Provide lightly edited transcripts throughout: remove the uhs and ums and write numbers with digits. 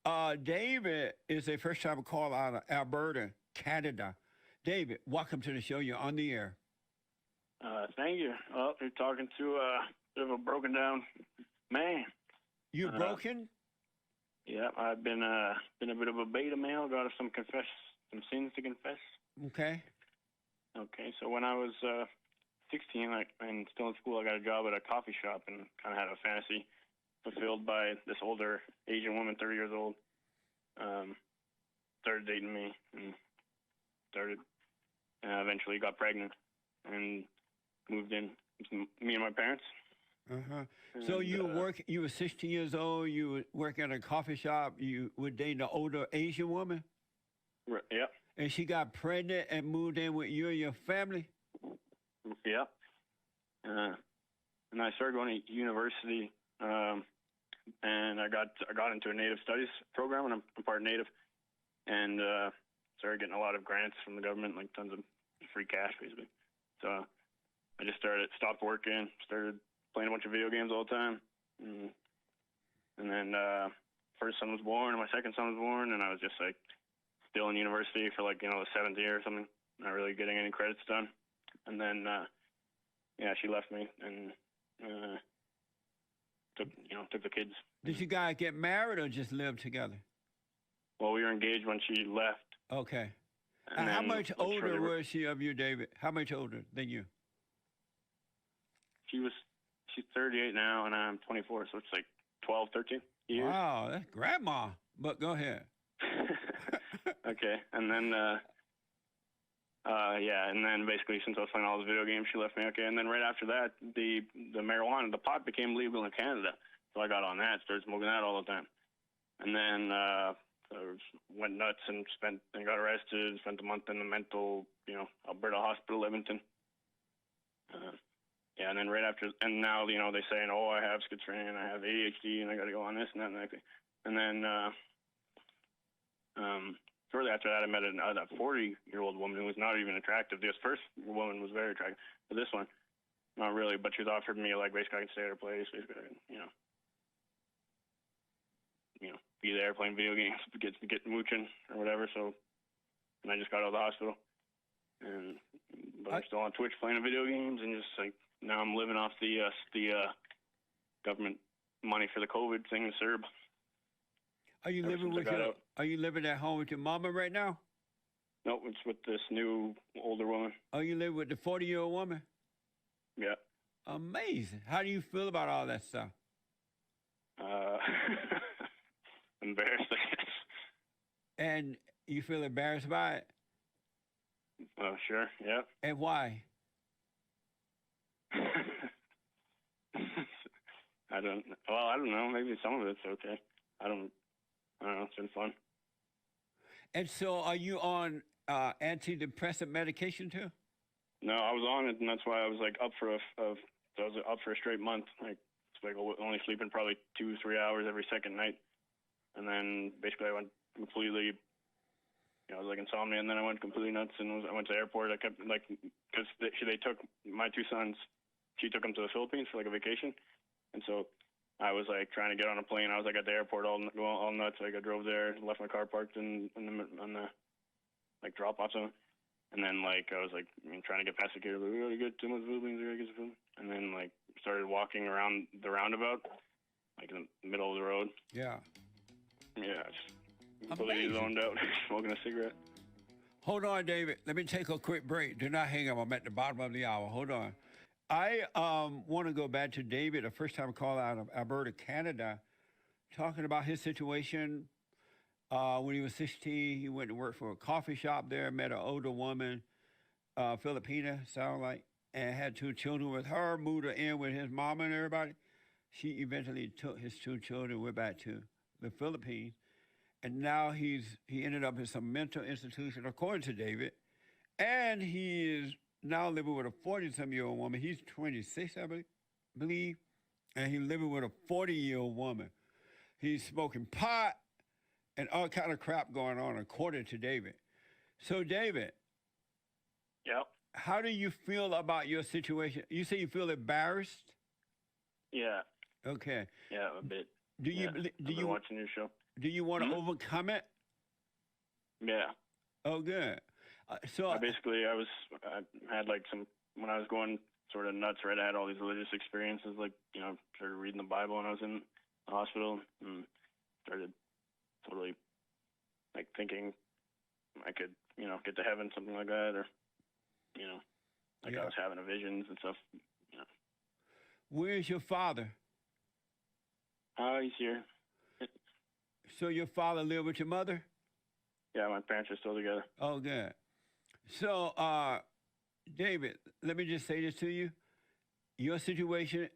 David is a first-time call out of Alberta, Canada. David, welcome to the show. You're on the air. Thank you. Well, you're talking to a bit of a broken down man. You broken? Yeah, I've been a bit of a beta male. Got some sins to confess. Okay. Okay, so when I was 16 and still in school, I got a job at a coffee shop and kind of had a fantasy fulfilled by this older Asian woman, 30 years old. Started dating me and eventually got pregnant and moved in with me and my parents. Uh-huh. So you were 16 years old, you were working at a coffee shop, you were dating an older Asian woman? Yeah. And she got pregnant and moved in with you and your family? Yeah. And I started going to university, and I got into a Native Studies program, and I'm part Native, and started getting a lot of grants from the government, like tons of free cash, basically. So I just stopped working, started playing a bunch of video games all the time, and then first son was born, and my second son was born, and I was just like still in university for the seventh year or something, not really getting any credits done, and then she left me and took the kids. Did you guys get married or just live together? Well, we were engaged when she left. Okay. And how much older was she of you, David? How much older than you? She's 38 now, and I'm 24, so it's like 12, 13 years. Wow, that's grandma. But go ahead. Okay, and then, and then basically since I was playing all the video games, she left me. Okay, and then right after that, the marijuana, the pot became legal in Canada, so I got on that, started smoking that all the time. And then I went nuts and got arrested, spent a month in the mental, Alberta hospital, Edmonton. And then right after, and now, they saying, oh, I have schizophrenia and I have ADHD and I got to go on this and that and that. And then shortly after that, I met a 40-year-old woman who was not even attractive. This first woman was very attractive, but this one, not really. But she was offered me, basically I can stay at her place, basically, be there playing video games, get mooching or whatever. So, and I just got out of the hospital, but I'm still on Twitch playing video games, and just now I'm living off the government money for the COVID thing in Serb. Are you living at home with your mama right now? No, it's with this new older woman. Oh, you live with the 40-year-old woman? Yeah. Amazing. How do you feel about all that stuff? Embarrassed, I guess. And you feel embarrassed by it? Oh, sure, yeah. And why? I don't know. Maybe some of it's okay. I don't know. It's been fun. And so are you on antidepressant medication too? No, I was on it, and that's why I was up for a straight month. Only sleeping probably 2-3 hours every second night. And then basically I went completely, I was insomnia, and then I went completely nuts, and I went to the airport. I kept because they took my two sons, she took them to the Philippines for a vacation. And so I was trying to get on a plane. I was at the airport all nuts. I drove there, left my car parked on the drop off zone. And then I was trying to get past security. We gotta get to the Philippines. We gotta get to the Philippines. And then started walking around the roundabout, in the middle of the road. Yeah. Yeah, just completely zoned out, smoking a cigarette. Hold on, David. Let me take a quick break. Do not hang up. I'm at the bottom of the hour. Hold on. I want to go back to David, a first-time call out of Alberta, Canada, talking about his situation. When he was 16, he went to work for a coffee shop there, met an older woman, Filipina, sound like, and had 2 children with her, moved her in with his mama and everybody. She eventually took his 2 children, went back to the Philippines, and now he ended up in some mental institution, according to David, and he is now living with a 40-some-year-old woman. He's 26, I believe, and he's living with a 40-year-old woman. He's smoking pot and all kind of crap going on, according to David. So, David. Yep. How do you feel about your situation? You say you feel embarrassed? Yeah. Okay. Yeah, a bit. Do you I've been watching your show? Do you want to Hmm? overcome it? Yeah. Oh, good. So, I had like some, when I was going sort of nuts, right? I had all these religious experiences, like, started reading the Bible when I was in the hospital and started totally like thinking I could, get to heaven, something like that, or, you know, like I yeah. was having a visions and stuff. You know. Where's your father? Oh, he's here. So your father lived with your mother? Yeah, my parents are still together. Oh, good. So, David, let me just say this to you. Your situation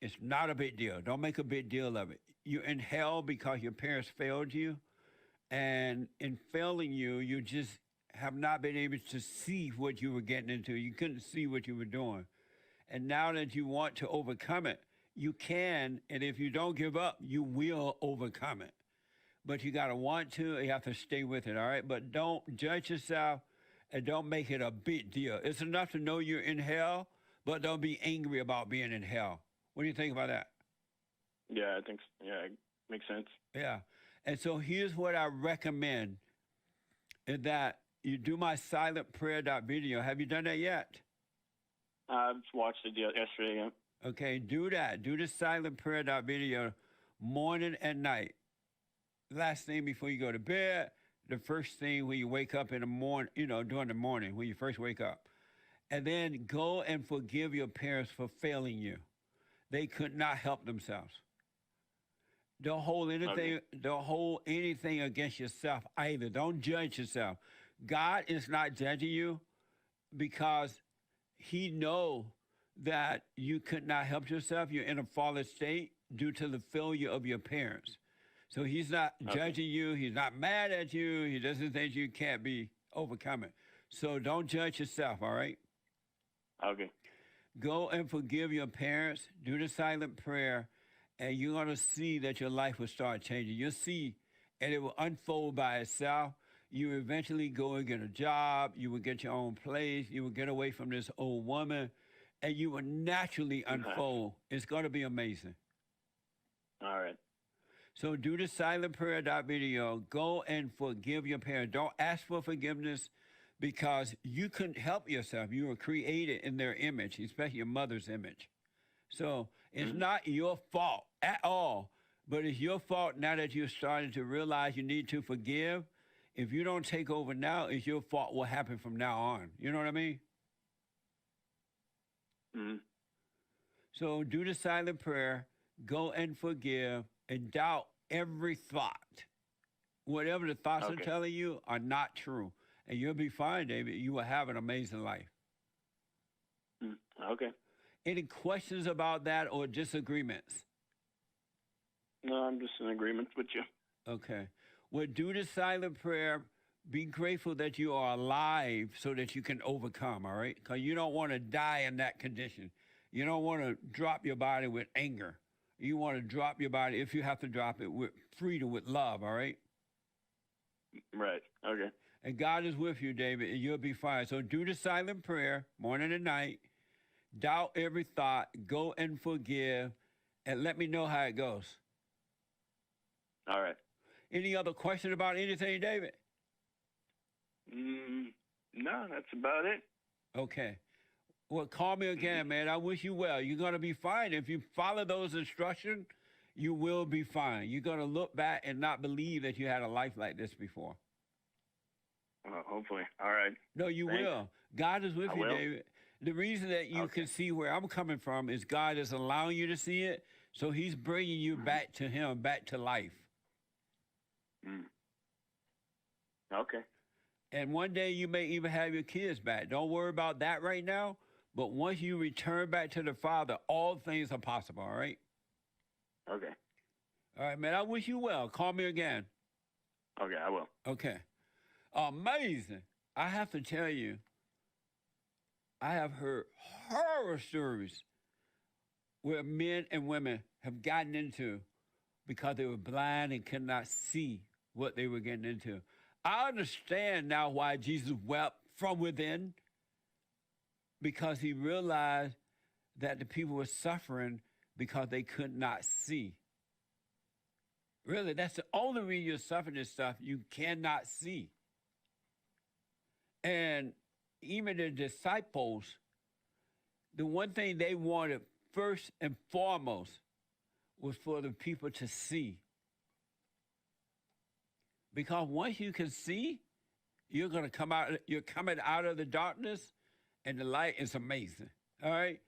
is not a big deal. Don't make a big deal of it. You're in hell because your parents failed you. And in failing you, you just have not been able to see what you were getting into. You couldn't see what you were doing. And now that you want to overcome it, you can. And if you don't give up, you will overcome it. But you got to want to. You have to stay with it, all right? But don't judge yourself and don't make it a big deal. It's enough to know you're in hell, but don't be angry about being in hell. What do you think about that? Yeah, I think, yeah, it makes sense. Yeah. And so here's what I recommend is that you do my silent prayer video. Have you done that yet? I watched it yesterday. Yeah. Okay, do that. Do the silent prayer video morning and night. Last thing before you go to bed, the first thing when you wake up in the morning, during the morning when you first wake up. And then go and forgive your parents for failing you. They could not help themselves. Okay. Don't hold anything against yourself either. Don't judge yourself. God is not judging you because he know that you could not help yourself. You're in a fallen state due to the failure of your parents. So he's not Okay. judging you. He's not mad at you. He doesn't think you can't be overcome it. So don't judge yourself, all right? Okay. Go and forgive your parents. Do the silent prayer, and you're going to see that your life will start changing. You'll see, and it will unfold by itself. You will eventually go and get a job. You will get your own place. You will get away from this old woman, and you will naturally Okay. unfold. It's going to be amazing. All right. So do the silent prayer video. Go and forgive your parents. Don't ask for forgiveness because you couldn't help yourself. You were created in their image, especially your mother's image. So it's Mm-hmm. not your fault at all, but it's your fault now that you're starting to realize you need to forgive. If you don't take over now, it's your fault what happened from now on. You know what I mean? Mm-hmm. So do the silent prayer, go and forgive, and doubt every thought. Whatever the thoughts are Okay. telling you are not true. And you'll be fine, David. You will have an amazing life. Mm. Okay. Any questions about that or disagreements? No, I'm just in agreement with you. Okay. Well, do the silent prayer. Be grateful that you are alive so that you can overcome, all right? Because you don't want to die in that condition. You don't want to drop your body with anger. You want to drop your body, if you have to drop it, with freedom, with love, all right? Right. Okay. And God is with you, David, and you'll be fine. So do the silent prayer morning and night. Doubt every thought. Go and forgive. And let me know how it goes. All right. Any other question about anything, David? No, that's about it. Okay. Well, call me again, man. I wish you well. You're going to be fine. If you follow those instructions, you will be fine. You're going to look back and not believe that you had a life like this before. Hopefully. All right. No, you Thanks. will. God is with I you, will. David. The reason that you Okay. can see where I'm coming from is God is allowing you to see it. So he's bringing you back to him, back to life. Mm. Okay. And one day you may even have your kids back. Don't worry about that right now. But once you return back to the Father, all things are possible, all right? Okay. All right, man. I wish you well. Call me again. Okay, I will. Okay. Amazing. I have to tell you, I have heard horror stories where men and women have gotten into because they were blind and could not see what they were getting into. I understand now why Jesus wept from within, because he realized that the people were suffering because they could not see. Really, that's the only reason you're suffering this stuff you cannot see. And even the disciples, the one thing they wanted first and foremost was for the people to see. Because once you can see, you're going to come out, you're coming out of the darkness, and the light is amazing. All right?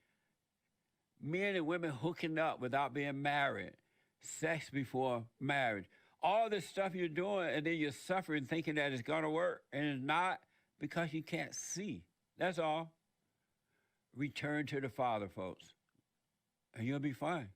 Men and women hooking up without being married, sex before marriage, all this stuff you're doing, and then you're suffering thinking that it's going to work, and it's not because you can't see. That's all. Return to the Father, folks, and you'll be fine.